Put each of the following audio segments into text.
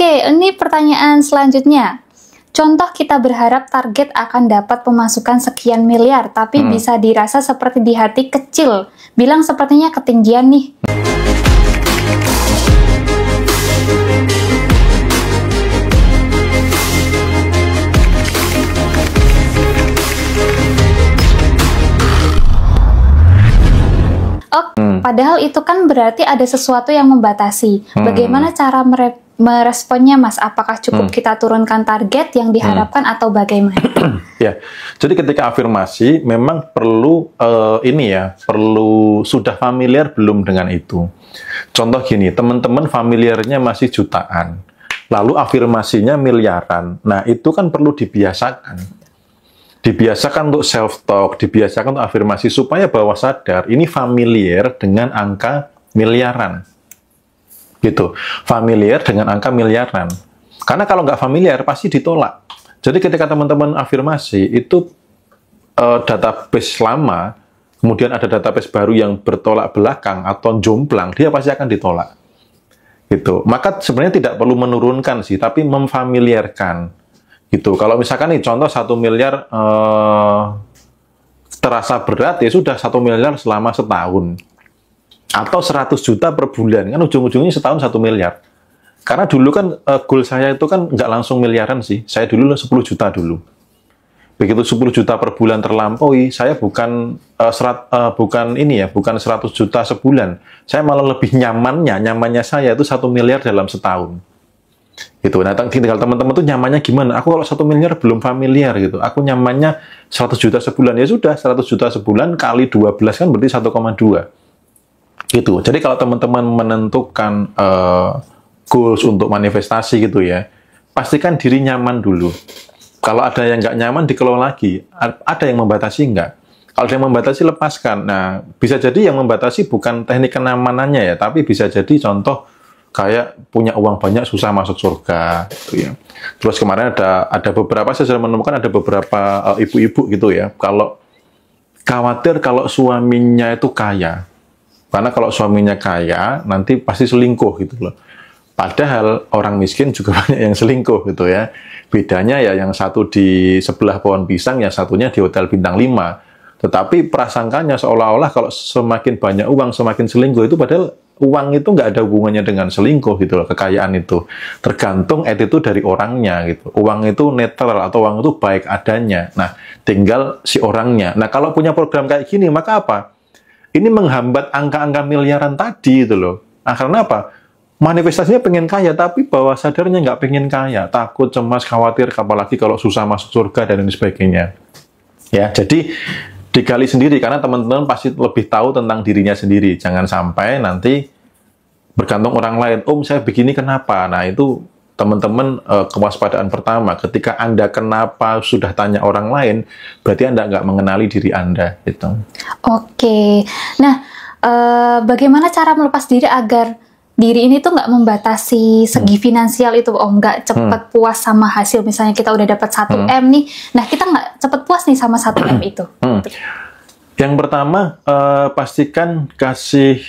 Oke, ini pertanyaan selanjutnya. Contoh kita berharap target akan dapat pemasukan sekian miliar, tapi bisa dirasa seperti di hati kecil. Bilang sepertinya ketinggian nih. Padahal itu kan berarti ada sesuatu yang membatasi. Bagaimana cara meresponnya, Mas? Apakah cukup kita turunkan target yang diharapkan atau bagaimana? Ya, jadi ketika afirmasi memang perlu perlu sudah familiar belum dengan itu. Contoh gini, teman-teman familiarnya masih jutaan, lalu afirmasinya miliaran. Nah, itu kan perlu dibiasakan. Dibiasakan untuk self-talk, dibiasakan untuk afirmasi, supaya bawah sadar ini familiar dengan angka miliaran. Gitu, familiar dengan angka miliaran. Karena kalau nggak familiar, pasti ditolak. Jadi ketika teman-teman afirmasi, itu database lama, kemudian ada database baru yang bertolak belakang atau jomplang, dia pasti akan ditolak. Gitu. Maka sebenarnya tidak perlu menurunkan sih, tapi memfamiliarkan. Gitu. Kalau misalkan nih contoh 1 miliar terasa berat, ya sudah 1 miliar selama setahun. Atau 100 juta per bulan, kan ujung-ujungnya setahun 1 miliar. Karena dulu kan goal saya itu kan nggak langsung miliaran sih, saya dulu 10 juta dulu. Begitu 10 juta per bulan terlampaui, saya bukan 100 juta sebulan. Saya malah lebih nyamannya saya itu 1 miliar dalam setahun. Gitu. Nah, tinggal teman-teman tuh nyamannya gimana? Aku kalau 1 miliar belum familiar gitu. Aku nyamannya 100 juta sebulan. Ya sudah, 100 juta sebulan kali 12 kan berarti 1,2. Gitu. Jadi kalau teman-teman menentukan goals untuk manifestasi gitu ya, pastikan diri nyaman dulu. Kalau ada yang nggak nyaman, dikelola lagi. Ada yang membatasi nggak? Kalau ada yang membatasi, lepaskan. Nah, bisa jadi yang membatasi bukan teknik kenyamanannya ya, tapi bisa jadi contoh kayak punya uang banyak susah masuk surga gitu ya. Terus kemarin ada beberapa, saya sudah menemukan ada beberapa ibu-ibu gitu ya, kalau khawatir kalau suaminya itu kaya, karena kalau suaminya kaya nanti pasti selingkuh gitu loh. Padahal orang miskin juga banyak yang selingkuh gitu ya. Bedanya ya yang satu di sebelah pohon pisang, yang satunya di hotel bintang 5. Tetapi prasangkanya seolah-olah kalau semakin banyak uang semakin selingkuh, itu padahal uang itu nggak ada hubungannya dengan selingkuh gitu loh, kekayaan itu. Tergantung attitude dari orangnya gitu. Uang itu netral atau uang itu baik adanya. Nah, tinggal si orangnya. Nah, kalau punya program kayak gini, maka apa? Ini menghambat angka-angka miliaran tadi gitu loh. Nah, karena apa? Manifestasinya pengen kaya, tapi bawah sadarnya nggak pengen kaya. Takut, cemas, khawatir, apalagi kalau susah masuk surga dan lain sebagainya. Ya, jadi digali sendiri, karena teman-teman pasti lebih tahu tentang dirinya sendiri. Jangan sampai nanti bergantung orang lain. Saya begini kenapa? Nah, itu teman-teman kewaspadaan pertama. Ketika Anda kenapa sudah tanya orang lain, berarti Anda nggak mengenali diri Anda. Gitu. Oke. Nah, bagaimana cara melepas diri agar diri ini tuh nggak membatasi segi finansial itu, nggak cepat puas sama hasil. Misalnya kita udah dapat 1M nih, nah kita nggak cepat puas nih sama 1M itu. Yang pertama, pastikan kasih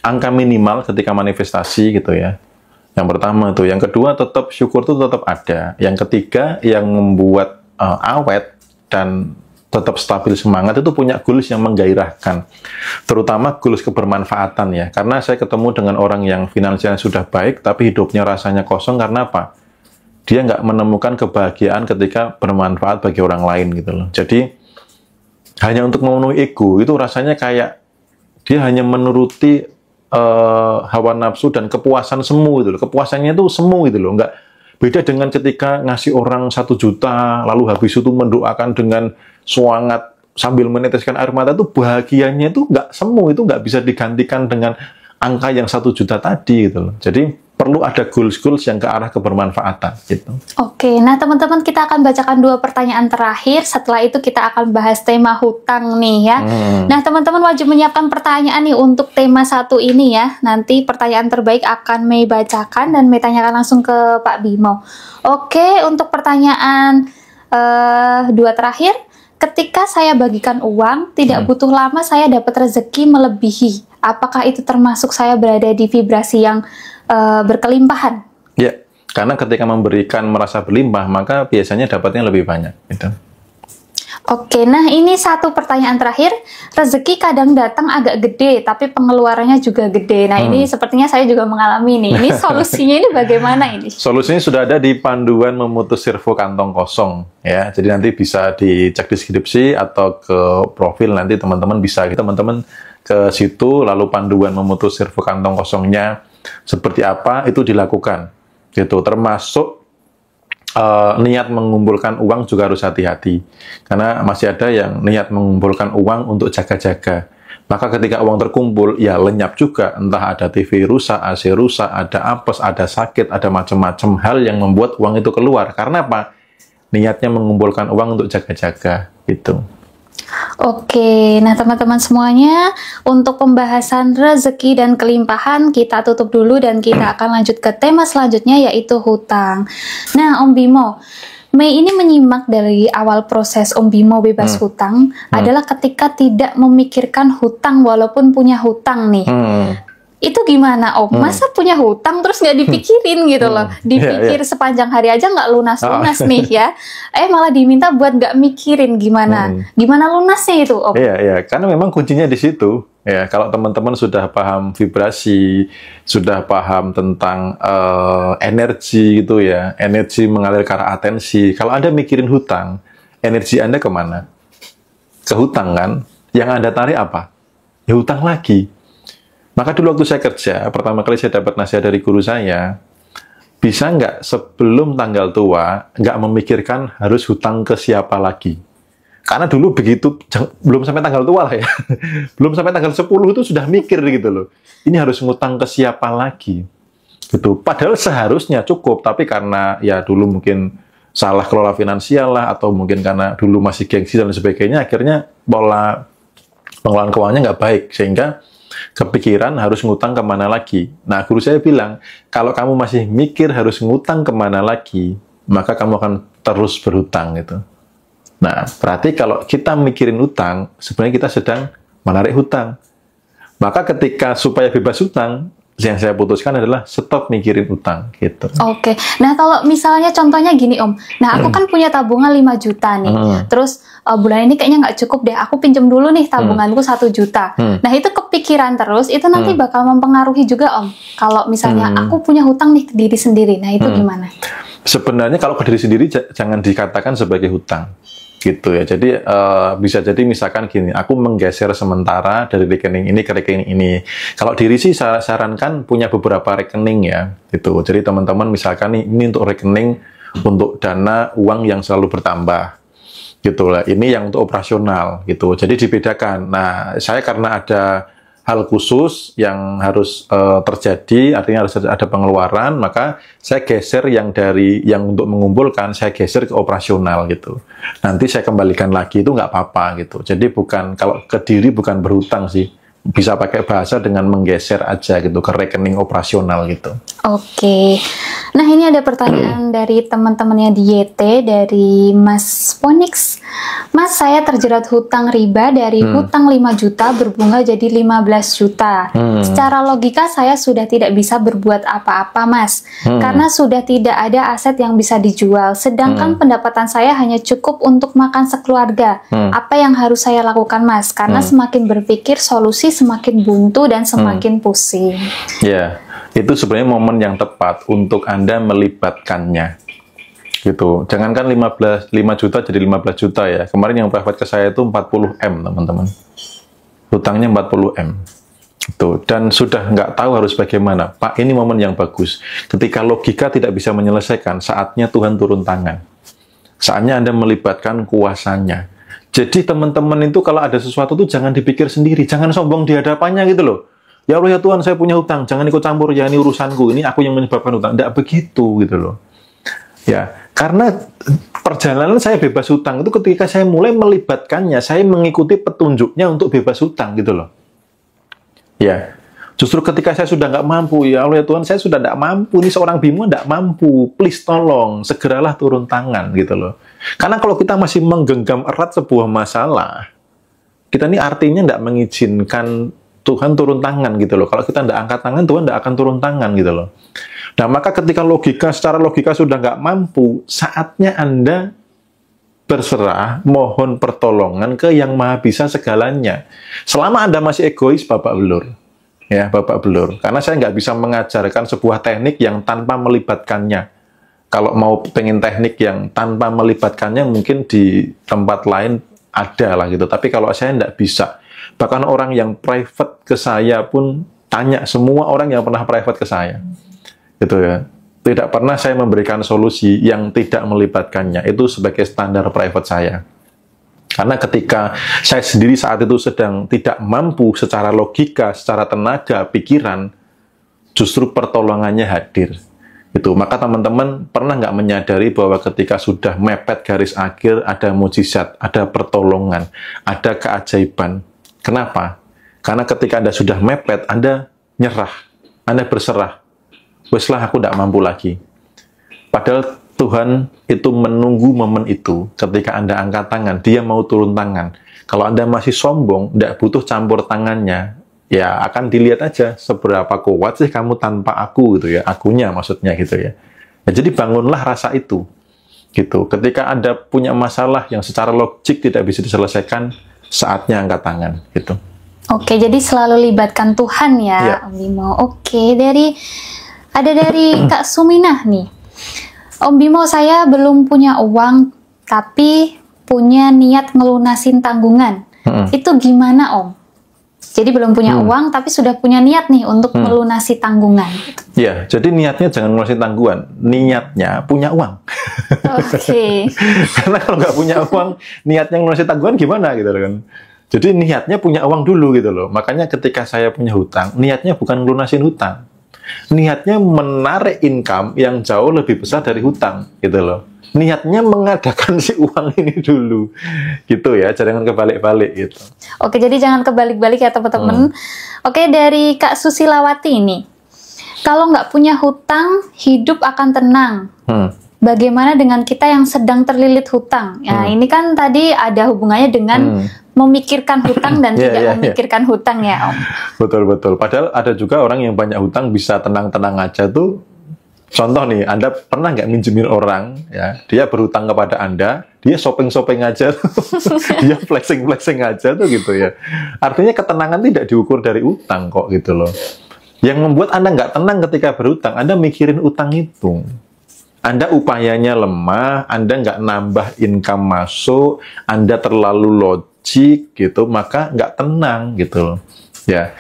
angka minimal ketika manifestasi gitu ya. Yang pertama itu. Yang kedua, tetap syukur itu tetap ada. Yang ketiga, yang membuat awet dan tetap stabil semangat itu punya goals yang menggairahkan. Terutama goals kebermanfaatan ya. Karena saya ketemu dengan orang yang finansialnya sudah baik, tapi hidupnya rasanya kosong. Karena apa? Dia nggak menemukan kebahagiaan ketika bermanfaat bagi orang lain gitu loh. Jadi, hanya untuk memenuhi ego, itu rasanya kayak dia hanya menuruti hawa nafsu dan kepuasan semu gitu loh. Kepuasannya itu semu gitu loh. Nggak beda dengan ketika ngasih orang 1 juta, lalu habis itu mendoakan dengan semangat sambil meneteskan air mata, itu bahagianya itu nggak semu, itu nggak bisa digantikan dengan angka yang 1 juta tadi gitu loh. Jadi perlu ada goals-goals yang ke arah kebermanfaatan gitu. Oke, nah teman-teman, kita akan bacakan 2 pertanyaan terakhir. Setelah itu kita akan bahas tema hutang nih ya. Nah teman-teman wajib menyiapkan pertanyaan nih untuk tema 1 ini ya. Nanti pertanyaan terbaik akan Mei bacakan dan Mei tanyakan langsung ke Pak Bimo. Oke, untuk pertanyaan 2 terakhir. Ketika saya bagikan uang, tidak butuh lama saya dapat rezeki melebihi. Apakah itu termasuk saya berada di vibrasi yang berkelimpahan? Ya, Karena ketika memberikan merasa berlimpah, maka biasanya dapatnya lebih banyak. Gitu. Oke, nah ini satu pertanyaan terakhir. Rezeki kadang datang agak gede, tapi pengeluarannya juga gede. Nah ini sepertinya saya juga mengalami nih. Ini solusinya ini bagaimana ini? Solusinya sudah ada di panduan memutus servo kantong kosong. Ya, jadi nanti bisa dicek deskripsi atau ke profil nanti teman-teman bisa. Teman-teman ke situ, lalu panduan memutus servo kantong kosongnya seperti apa itu dilakukan. Gitu, termasuk niat mengumpulkan uang juga harus hati-hati. Karena masih ada yang niat mengumpulkan uang untuk jaga-jaga. Maka ketika uang terkumpul, ya lenyap juga. Entah ada TV rusak, AC rusak, ada apes, ada sakit, ada macam-macam hal yang membuat uang itu keluar. Karena apa? Niatnya mengumpulkan uang untuk jaga-jaga. Gitu. Oke, nah teman-teman semuanya, untuk pembahasan rezeki dan kelimpahan kita tutup dulu dan kita akan lanjut ke tema selanjutnya yaitu hutang. Nah, Om Bimo, Mei ini menyimak dari awal proses Om Bimo bebas hutang adalah ketika tidak memikirkan hutang walaupun punya hutang nih. Itu gimana Om? Masa punya hutang terus nggak dipikirin gitu loh? Dipikir sepanjang hari aja nggak lunas-lunas nih ya. Malah diminta buat nggak mikirin gimana. Gimana lunasnya itu Om? Iya, karena memang kuncinya di situ. Ya, kalau teman-teman sudah paham vibrasi, sudah paham tentang energi gitu ya, energi mengalir ke arah atensi. Kalau Anda mikirin hutang, energi Anda kemana? Ke hutang kan? Yang Anda tarik apa? Ya hutang lagi. Maka dulu waktu saya kerja, pertama kali saya dapat nasihat dari guru saya, bisa nggak sebelum tanggal tua, nggak memikirkan harus hutang ke siapa lagi. Karena dulu begitu, belum sampai tanggal tua lah ya, belum sampai tanggal 10 itu sudah mikir gitu loh. Ini harus ngutang ke siapa lagi. Gitu. Padahal seharusnya cukup, tapi karena ya dulu mungkin salah kelola finansial lah, atau mungkin karena dulu masih gengsi dan sebagainya, akhirnya pola pengelolaan keuangannya nggak baik, sehingga kepikiran harus ngutang kemana lagi. Nah, guru saya bilang, kalau kamu masih mikir harus ngutang kemana lagi, maka kamu akan terus berhutang gitu. Nah, berarti kalau kita mikirin hutang, sebenarnya kita sedang menarik hutang. Maka ketika supaya bebas hutang, yang saya putuskan adalah stop mikirin utang gitu. Oke. Nah, kalau misalnya contohnya gini Om. Nah, aku kan punya tabungan 5 juta nih. Terus bulan ini kayaknya nggak cukup deh. Aku pinjam dulu nih tabunganku 1 juta. Nah, itu kepikiran terus. Itu nanti bakal mempengaruhi juga Om. Kalau misalnya aku punya hutang nih ke diri sendiri. Nah, itu gimana? Sebenarnya kalau ke diri sendiri jangan dikatakan sebagai hutang. Gitu ya. Jadi bisa jadi misalkan gini, aku menggeser sementara dari rekening ini ke rekening ini. Kalau diri sih saya sarankan punya beberapa rekening ya, gitu. Jadi teman-teman misalkan ini untuk rekening untuk dana uang yang selalu bertambah. Gitu lah. Ini yang untuk operasional gitu. Jadi dibedakan. Nah, saya karena ada hal khusus yang harus terjadi, artinya harus ada pengeluaran, maka saya geser yang untuk mengumpulkan, saya geser ke operasional gitu. Nanti saya kembalikan lagi, itu nggak apa-apa gitu. Jadi kalau ke diri bukan berhutang sih, bisa pakai bahasa dengan menggeser aja gitu ke rekening operasional gitu. Oke. Nah, ini ada pertanyaan dari teman-temannya di YT, dari Mas Ponix. Mas, saya terjerat hutang riba dari hutang 5 juta berbunga jadi 15 juta. Secara logika saya sudah tidak bisa berbuat apa-apa, Mas. Karena sudah tidak ada aset yang bisa dijual. Sedangkan pendapatan saya hanya cukup untuk makan sekeluarga. Apa yang harus saya lakukan, Mas? Karena semakin berpikir solusi semakin buntu dan semakin pusing. Ya, itu sebenarnya momen yang tepat untuk Anda melibatkannya. Gitu. Jangankan 5 juta jadi 15 juta ya. Kemarin yang private ke saya itu 40M, teman-teman. Hutangnya 40M. Gitu. Dan sudah nggak tahu harus bagaimana. Pak, ini momen yang bagus. Ketika logika tidak bisa menyelesaikan, saatnya Tuhan turun tangan. Saatnya Anda melibatkan kuasanya. Jadi teman-teman itu kalau ada sesuatu tuh jangan dipikir sendiri, jangan sombong di hadapannya gitu loh. Ya Allah ya Tuhan, saya punya hutang, jangan ikut campur, ya ini urusanku, ini aku yang menyebabkan hutang. Tidak begitu gitu loh. Ya, karena perjalanan saya bebas hutang itu ketika saya mulai melibatkannya, saya mengikuti petunjuknya untuk bebas hutang gitu loh. Ya, justru ketika saya sudah nggak mampu, ya Allah ya Tuhan, saya sudah nggak mampu, ini seorang Bimo nggak mampu, please tolong, segeralah turun tangan gitu loh. Karena kalau kita masih menggenggam erat sebuah masalah, kita ini artinya nggak mengizinkan Tuhan turun tangan gitu loh. Kalau kita nggak angkat tangan, Tuhan nggak akan turun tangan gitu loh. Nah, maka ketika secara logika sudah nggak mampu, saatnya Anda berserah, mohon pertolongan ke Yang Maha Bisa segalanya. Selama Anda masih egois, babak belur. Ya, babak belur. Karena saya nggak bisa mengajarkan sebuah teknik yang tanpa melibatkannya. Kalau mau pengen teknik yang tanpa melibatkannya, mungkin di tempat lain ada lah gitu. Tapi kalau saya nggak bisa. Bahkan orang yang private ke saya pun tanya, semua orang yang pernah private ke saya. Gitu ya. Tidak pernah saya memberikan solusi yang tidak melibatkannya. Itu sebagai standar private saya. Karena ketika saya sendiri saat itu sedang tidak mampu secara logika, secara tenaga, pikiran, justru pertolongannya hadir. Itu. Maka teman-teman pernah nggak menyadari bahwa ketika sudah mepet garis akhir, ada mujizat, ada pertolongan, ada keajaiban. Kenapa? Karena ketika Anda sudah mepet, Anda nyerah, Anda berserah. Weslah, aku tidak mampu lagi. Padahal Tuhan itu menunggu momen itu. Ketika Anda angkat tangan, Dia mau turun tangan. Kalau Anda masih sombong, tidak butuh campur tangannya, ya akan dilihat aja seberapa kuat sih kamu tanpa aku gitu ya. Akunya maksudnya gitu ya. Nah, jadi bangunlah rasa itu. Gitu. Ketika Anda punya masalah yang secara logik tidak bisa diselesaikan, saatnya angkat tangan gitu. Oke, jadi selalu libatkan Tuhan ya, Om Bimo. Oke, dari Kak Suminah nih. Om Bimo, saya belum punya uang, tapi punya niat ngelunasin tanggungan. Itu gimana, Om? Jadi belum punya uang, tapi sudah punya niat nih untuk melunasi tanggungan. Ya, jadi niatnya jangan melunasi tanggungan. Niatnya punya uang. Oke. Karena kalau nggak punya uang, niatnya melunasi tanggungan gimana gitu kan? Jadi niatnya punya uang dulu gitu loh. Makanya ketika saya punya hutang, niatnya bukan melunasin hutang. Niatnya menarik income yang jauh lebih besar dari hutang gitu loh. Niatnya mengadakan si uang ini dulu gitu ya, jangan kebalik-balik gitu. Oke, jadi jangan kebalik-balik ya teman-teman. Oke, dari Kak Susilawati ini, kalau nggak punya hutang, hidup akan tenang. Bagaimana dengan kita yang sedang terlilit hutang? Nah, ini kan tadi ada hubungannya dengan memikirkan hutang dan tidak memikirkan hutang ya, Om. Betul-betul. Padahal ada juga orang yang banyak hutang bisa tenang-tenang aja tuh. Contoh nih, Anda pernah nggak minjemin orang, ya, dia berhutang kepada Anda, dia shopping-shopping aja, dia flexing-flexing aja tuh gitu ya. Artinya ketenangan tidak diukur dari utang kok gitu loh. Yang membuat Anda nggak tenang ketika berhutang, Anda mikirin utang itu. Anda upayanya lemah, Anda nggak nambah income masuk, Anda terlalu logik gitu, maka nggak tenang gitu loh. Ya.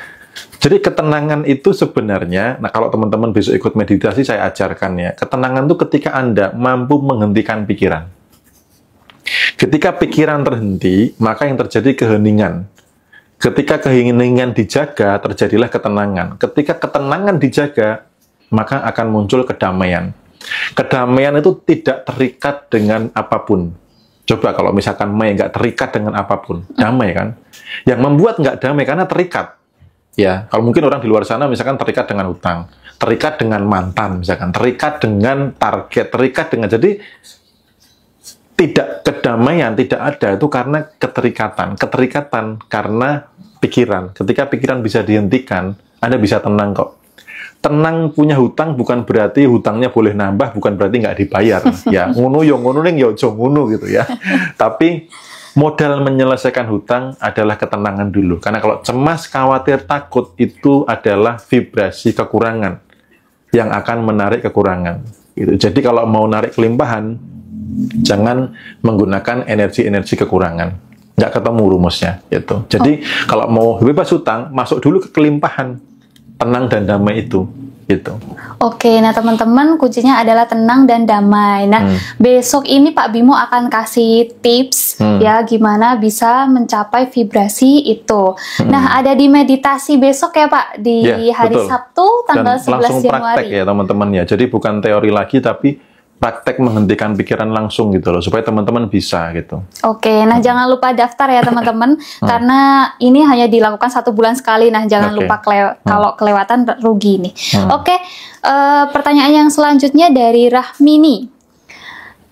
Jadi ketenangan itu sebenarnya, nah kalau teman-teman besok ikut meditasi saya ajarkan ya, ketenangan itu ketika Anda mampu menghentikan pikiran. Ketika pikiran terhenti, maka yang terjadi keheningan. Ketika keheningan dijaga, terjadilah ketenangan. Ketika ketenangan dijaga, maka akan muncul kedamaian. Kedamaian itu tidak terikat dengan apapun. Coba kalau misalkan Mei nggak terikat dengan apapun, damai kan? Yang membuat nggak damai karena terikat. Ya, kalau mungkin orang di luar sana misalkan terikat dengan hutang, terikat dengan mantan, misalkan terikat dengan target, terikat dengan, jadi tidak kedamaian, tidak ada itu karena keterikatan karena pikiran. Ketika pikiran bisa dihentikan, Anda bisa tenang kok. Tenang punya hutang bukan berarti hutangnya boleh nambah, bukan berarti nggak dibayar. Ya, ngono yo ngono ning yo aja ngono gitu ya. Tapi modal menyelesaikan hutang adalah ketenangan dulu. Karena kalau cemas, khawatir, takut itu adalah vibrasi kekurangan yang akan menarik kekurangan. Gitu. Jadi kalau mau narik kelimpahan, jangan menggunakan energi-energi kekurangan. Nggak ketemu rumusnya. Gitu. Jadi kalau mau bebas hutang, masuk dulu ke kelimpahan. Tenang dan damai itu. Gitu. Oke, nah teman-teman kuncinya adalah tenang dan damai. Nah, besok ini Pak Bimo akan kasih tips ya gimana bisa mencapai vibrasi itu. Nah, ada di meditasi besok ya Pak di hari betul. Sabtu tanggal 11 langsung Januari. praktek ya teman-teman ya. Jadi bukan teori lagi tapi praktek menghentikan pikiran langsung gitu loh supaya teman-teman bisa gitu. Oke, nah jangan lupa daftar ya teman-teman karena ini hanya dilakukan 1 bulan sekali. Nah jangan lupa kalau kelewatan rugi nih. Oke, pertanyaan yang selanjutnya dari Rahmini.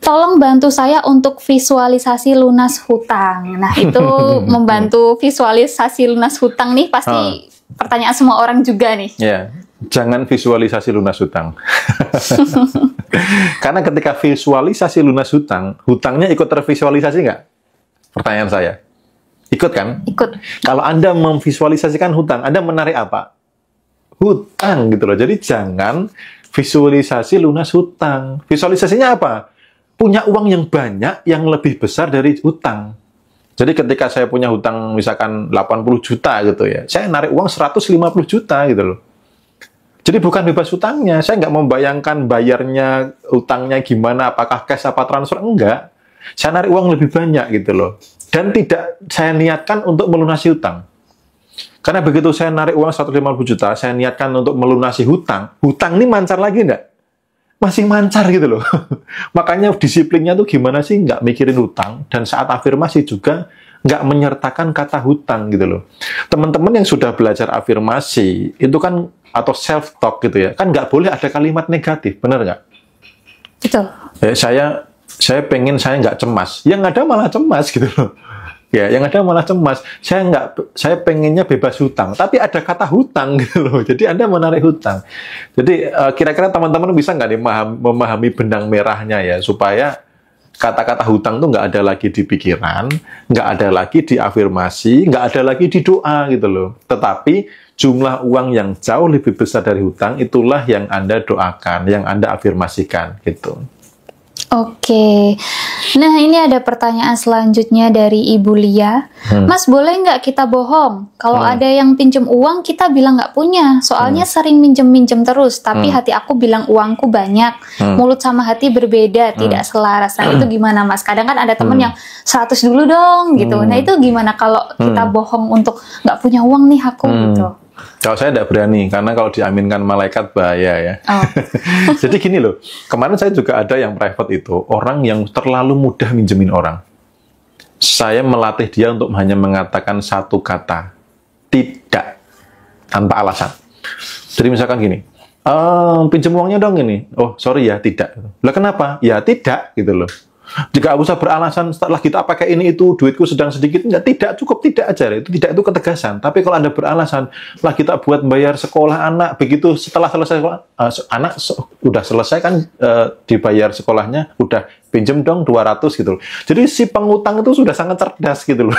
Tolong bantu saya untuk visualisasi lunas hutang. Nah itu membantu visualisasi lunas hutang nih pasti pertanyaan semua orang juga nih. Ya, jangan visualisasi lunas hutang. Karena ketika visualisasi lunas hutang, hutangnya ikut tervisualisasi nggak? Pertanyaan saya. Ikut kan? Ikut. Kalau Anda memvisualisasikan hutang, Anda menarik apa? Hutang gitu loh. Jadi jangan visualisasi lunas hutang. Visualisasinya apa? Punya uang yang banyak, yang lebih besar dari hutang. Jadi ketika saya punya hutang misalkan 80 juta gitu ya, saya narik uang 150 juta gitu loh. Jadi bukan bebas hutangnya, saya nggak membayangkan bayarnya hutangnya gimana, apakah cash apa transfer, enggak. Saya narik uang lebih banyak gitu loh. Dan tidak saya niatkan untuk melunasi hutang. Karena begitu saya narik uang 150 juta, saya niatkan untuk melunasi hutang, hutang ini mancar lagi enggak? Masih mancar gitu loh. Makanya disiplinnya tuh gimana sih nggak mikirin hutang, dan saat afirmasi juga nggak menyertakan kata hutang gitu loh. Teman-teman yang sudah belajar afirmasi, itu kan, atau self-talk gitu ya, kan nggak boleh ada kalimat negatif, benar nggak? Betul. Saya pengen saya nggak cemas, yang ada malah cemas gitu loh. Ya, yang ada malah cemas. Saya pengennya bebas hutang, tapi ada kata hutang gitu loh. Jadi Anda menarik hutang. Jadi kira-kira teman-teman bisa nggak nih memahami benang merahnya ya, supaya kata-kata hutang tuh nggak ada lagi di pikiran, nggak ada lagi di afirmasi, nggak ada lagi di doa gitu loh. Tetapi jumlah uang yang jauh lebih besar dari hutang, itulah yang Anda doakan, yang Anda afirmasikan gitu. Oke, nah ini ada pertanyaan selanjutnya dari Ibu Lia. Mas, boleh nggak kita bohong? Kalau ada yang pinjem uang, kita bilang nggak punya. Soalnya sering minjem-minjem terus, tapi hati aku bilang uangku banyak. Mulut sama hati berbeda, tidak selaras. Nah itu gimana Mas? Kadang kan ada temen yang 100 dulu dong gitu. Nah itu gimana kalau kita bohong untuk nggak punya uang nih aku gitu? Kalau saya tidak berani, karena kalau diaminkan malaikat bahaya ya. Oh. Jadi gini loh, kemarin saya juga ada yang private itu, orang yang terlalu mudah minjemin orang. Saya melatih dia untuk hanya mengatakan satu kata, tidak, tanpa alasan. Jadi misalkan gini, pinjem uangnya dong ini. Oh sorry ya, tidak. Lah kenapa? Ya tidak, gitu loh. Jika usah beralasan setelah kita pakai ini itu duitku sedang sedikit, enggak, tidak, cukup tidak aja. Itu tidak, itu ketegasan. Tapi kalau Anda beralasan, lah kita buat bayar sekolah anak, begitu setelah selesai sekolah, anak udah selesai kan, dibayar sekolahnya, udah pinjem dong 200 gitu loh. Jadi si pengutang itu sudah sangat cerdas gitu loh.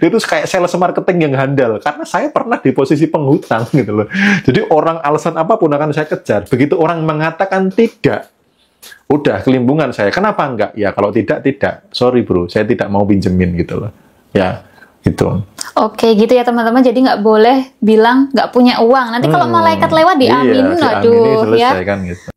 Dia itu kayak sales marketing yang handal, karena saya pernah di posisi penghutang gitu loh. Jadi orang alasan apapun akan saya kejar. Begitu orang mengatakan tidak, udah kelimbungan saya. Kenapa enggak? Ya kalau tidak, tidak. Sorry bro, saya tidak mau pinjemin gitu loh. Ya, gitu. Oke, gitu ya teman-teman. Jadi nggak boleh bilang nggak punya uang. Nanti kalau malaikat lewat diaminin, iya, aduh selesai, ya. kan, gitu.